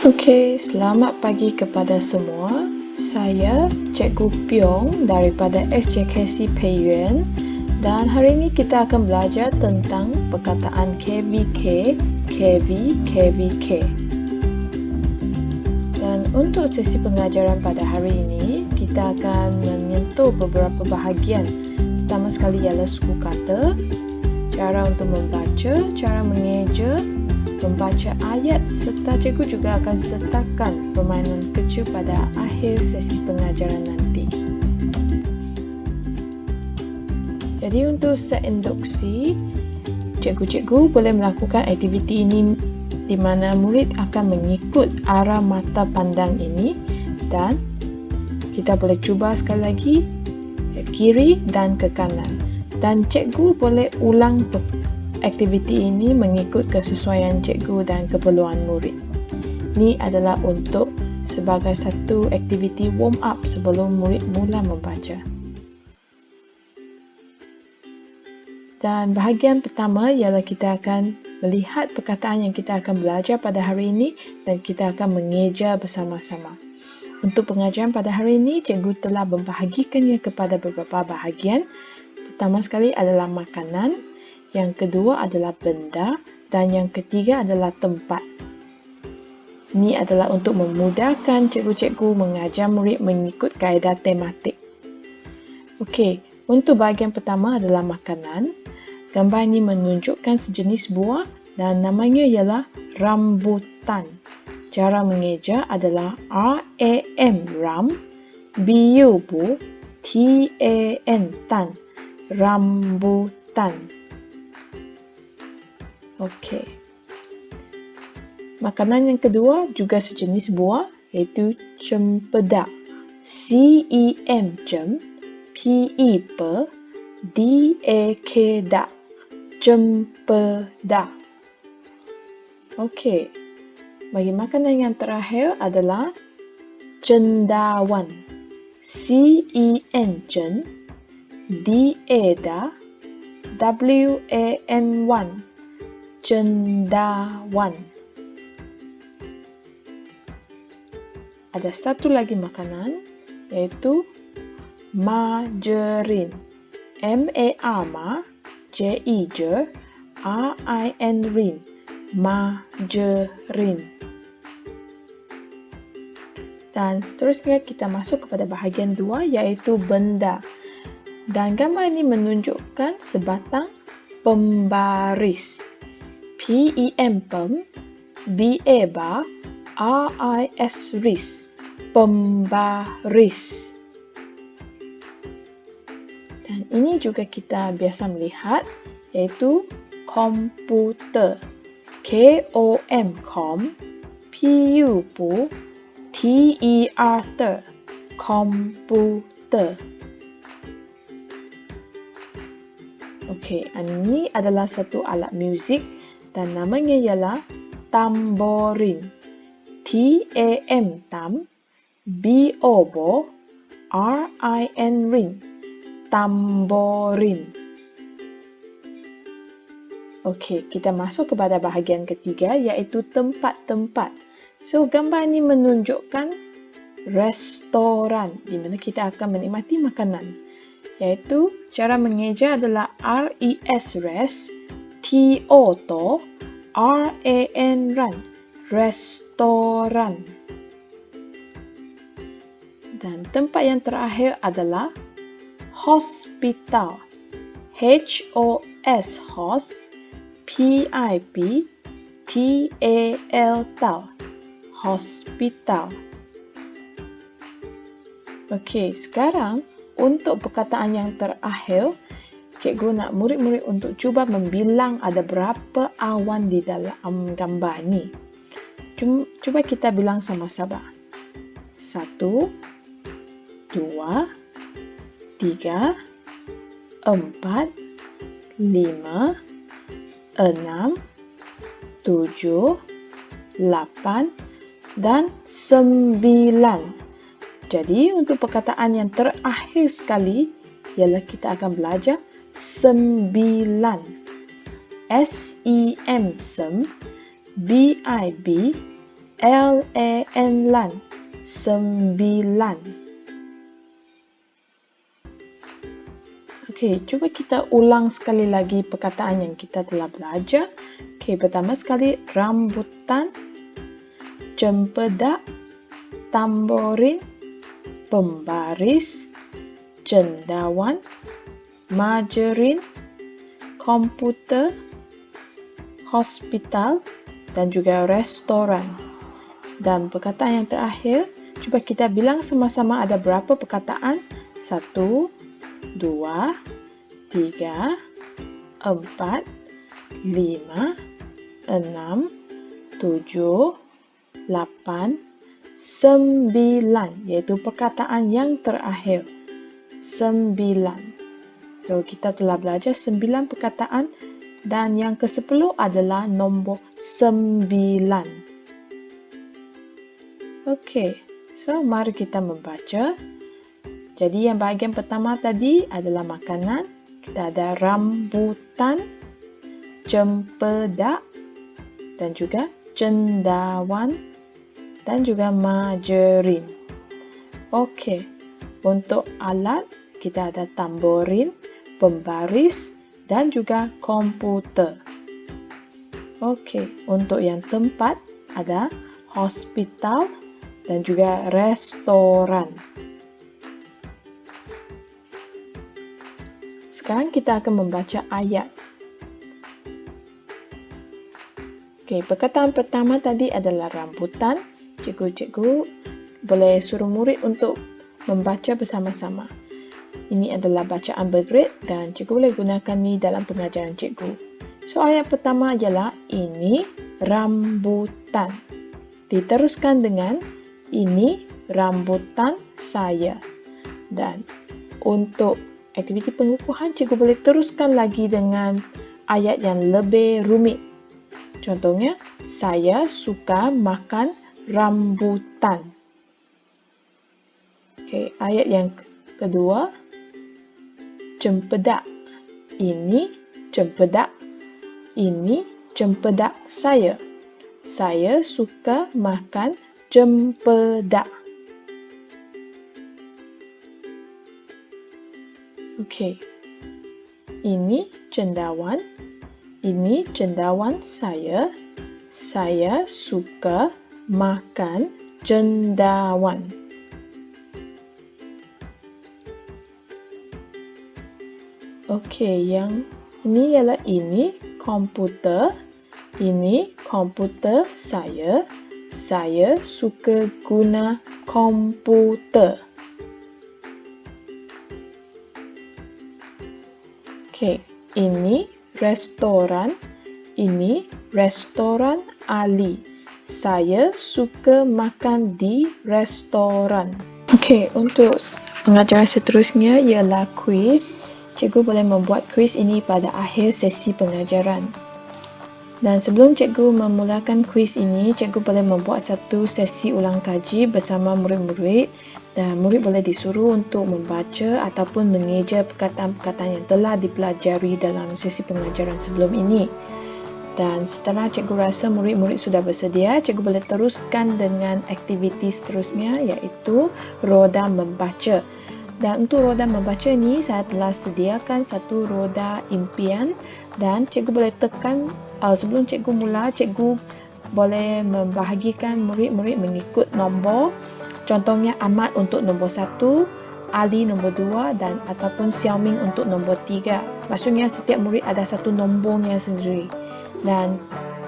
Okey, selamat pagi kepada semua. Saya Cikgu Piong daripada SJKC Peiyuan dan hari ini kita akan belajar tentang perkataan KVK, KV, KVK. Dan untuk sesi pengajaran pada hari ini, kita akan menyentuh beberapa bahagian. Pertama sekali ialah suku kata, cara untuk membaca, cara mengeja, membaca ayat serta cikgu juga akan sertakan permainan kecil pada akhir sesi pengajaran nanti. Jadi untuk set induksi, cikgu-cikgu boleh melakukan aktiviti ini di mana murid akan mengikut arah mata pandang ini dan kita boleh cuba sekali lagi ke kiri dan ke kanan. Dan cikgu boleh ulang aktiviti ini mengikut kesesuaian cikgu dan keperluan murid. Ini adalah untuk sebagai satu aktiviti warm up sebelum murid mula membaca. Dan bahagian pertama ialah kita akan melihat perkataan yang kita akan belajar pada hari ini dan kita akan mengeja bersama-sama. Untuk pengajaran pada hari ini, cikgu telah membahagikannya kepada beberapa bahagian. Pertama sekali adalah makanan, yang kedua adalah benda dan yang ketiga adalah tempat. Ini adalah untuk memudahkan cikgu-cikgu mengajar murid mengikut kaedah tematik. Okey, untuk bahagian pertama adalah makanan. Gambar ini menunjukkan sejenis buah dan namanya ialah rambutan. Cara mengeja adalah RAM, ram, BU, bu, TAN, tan, rambutan. Okey. Makanan yang kedua juga sejenis buah iaitu cempedak. CEM, cem, PE, pe, DAK, dak, cempedak. Okey. Bagi makanan yang terakhir adalah cendawan. CEN, cen, DA, da, WAN, cendawan. Ada satu lagi makanan iaitu margarin. MAR, ma, JE, je, RIN, rin, margarin. Dan seterusnya kita masuk kepada bahagian 2 iaitu benda. Dan gambar ini menunjukkan sebatang pembaris. PEM, pem, BA, ba, RIS, ris, pembaris. Dan ini juga kita biasa melihat iaitu komputer. KOM, kom, PU, pu, TER, ter, komputer. Okey, ini adalah satu alat muzik dan namanya ialah tamborin. TAM, tam, BO, bo, RIN, rin, tamborin. Okey, kita masuk kepada bahagian ketiga iaitu tempat-tempat. So, gambar ini menunjukkan restoran di mana kita akan menikmati makanan. Iaitu cara mengeja adalah RES, res, TO, to, RAN, ran, restoran. Dan tempat yang terakhir adalah hospital. HOS, hos, PIP, TAL, tal, hospital. Okey, sekarang untuk perkataan yang terakhir, cikgu nak murid-murid untuk cuba membilang ada berapa awan di dalam gambar ni. Cuba kita bilang sama-sama. 1, 2, 3, 4, 5, 6, 7, 8 dan 9. Jadi untuk perkataan yang terakhir sekali ialah kita akan belajar 9. SEM, sem, BIB, L-A-N lan, sembilan. Okey, cuba kita ulang sekali lagi perkataan yang kita telah belajar. Okey, pertama sekali, rambutan, cempedak, tamborin, pembaris, cendawan, margarin, komputer, hospital dan juga restoran. Dan perkataan yang terakhir, cuba kita bilang sama-sama ada berapa perkataan. 1, 2, 3, 4, 5, 6, 7, 8, 9, iaitu perkataan yang terakhir. 9. So, kita telah belajar 9 perkataan dan yang ke-10 adalah nombor 9. Okey, so mari kita membaca. Jadi yang bahagian pertama tadi adalah makanan. Kita ada rambutan, cempedak dan juga cendawan dan juga margarin. Okey, untuk alat kita ada tamborin, pembaris dan juga komputer. Okey, untuk yang tempat ada hospital dan juga restoran. Sekarang kita akan membaca ayat. Okey, perkataan pertama tadi adalah rambutan. Cikgu boleh suruh murid untuk membaca bersama-sama. Ini adalah bacaan bergred dan cikgu boleh gunakan ni dalam pengajaran cikgu. So, ayat pertama ialah ini rambutan. Diteruskan dengan ini rambutan saya. Dan untuk aktiviti pengukuhan, cikgu boleh teruskan lagi dengan ayat yang lebih rumit. Contohnya, saya suka makan rambutan. Okey, ayat yang kedua, cempedak. Ini cempedak. Ini cempedak saya. Saya suka makan cempedak. Okey. Ini cendawan. Ini cendawan saya. Saya suka makan cendawan. Okey, yang ini ialah ini komputer. Ini komputer saya. Saya suka guna komputer. Okey, ini restoran. Ini restoran Ali. Saya suka makan di restoran. Okey, untuk pengajaran seterusnya ialah kuis. Cikgu boleh membuat kuis ini pada akhir sesi pengajaran. Dan sebelum cikgu memulakan kuis ini, cikgu boleh membuat satu sesi ulang kaji bersama murid-murid dan murid boleh disuruh untuk membaca ataupun mengeja perkataan-perkataan yang telah dipelajari dalam sesi pengajaran sebelum ini. Dan setelah cikgu rasa murid-murid sudah bersedia, cikgu boleh teruskan dengan aktiviti seterusnya iaitu roda membaca. Dan untuk roda membaca ni, saya telah sediakan satu roda impian dan cikgu boleh tekan, sebelum cikgu mula, cikgu boleh membahagikan murid-murid mengikut nombor. Contohnya Ahmad untuk nombor 1, Ali nombor 2 dan ataupun Xiaoming untuk nombor 3. Maksudnya setiap murid ada satu nombornya sendiri. Dan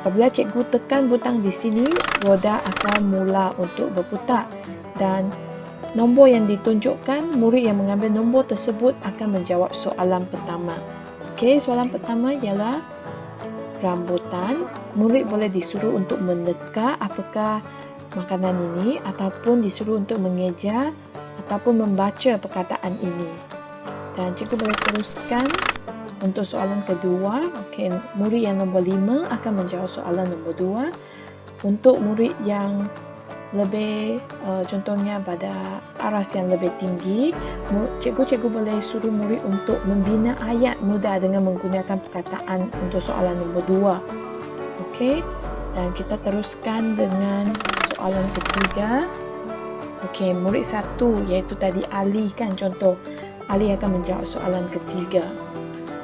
apabila cikgu tekan butang di sini, roda akan mula untuk berputar. Dan nombor yang ditunjukkan, murid yang mengambil nombor tersebut akan menjawab soalan pertama. Okey, soalan pertama ialah rambutan. Murid boleh disuruh untuk meneka apakah makanan ini ataupun disuruh untuk mengeja ataupun membaca perkataan ini. Dan cikgu boleh teruskan untuk soalan kedua. Okey, murid yang nombor 5 akan menjawab soalan nombor 2. Untuk murid yang lebih contohnya pada aras yang lebih tinggi, cikgu boleh suruh murid untuk membina ayat mudah dengan menggunakan perkataan untuk soalan nombor 2. Okey. Dan kita teruskan dengan soalan ketiga. Okey, murid 1 iaitu tadi Ali kan, contoh. Ali akan menjawab soalan ketiga.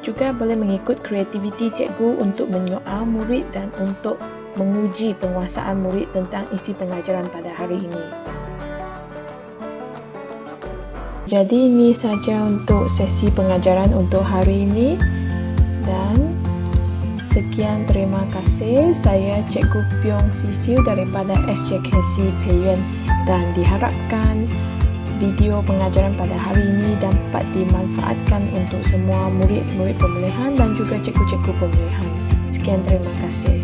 Juga boleh mengikut kreativiti cikgu untuk menyoal murid dan untuk menguji penguasaan murid tentang isi pengajaran pada hari ini. Jadi ini saja untuk sesi pengajaran untuk hari ini. Dan sekian, terima kasih. Saya Cikgu Piong Sisiu daripada SJKC Peiyuan, dan diharapkan video pengajaran pada hari ini dapat dimanfaatkan untuk semua murid-murid pemilihan dan juga cikgu-cikgu pemilihan. Sekian, terima kasih.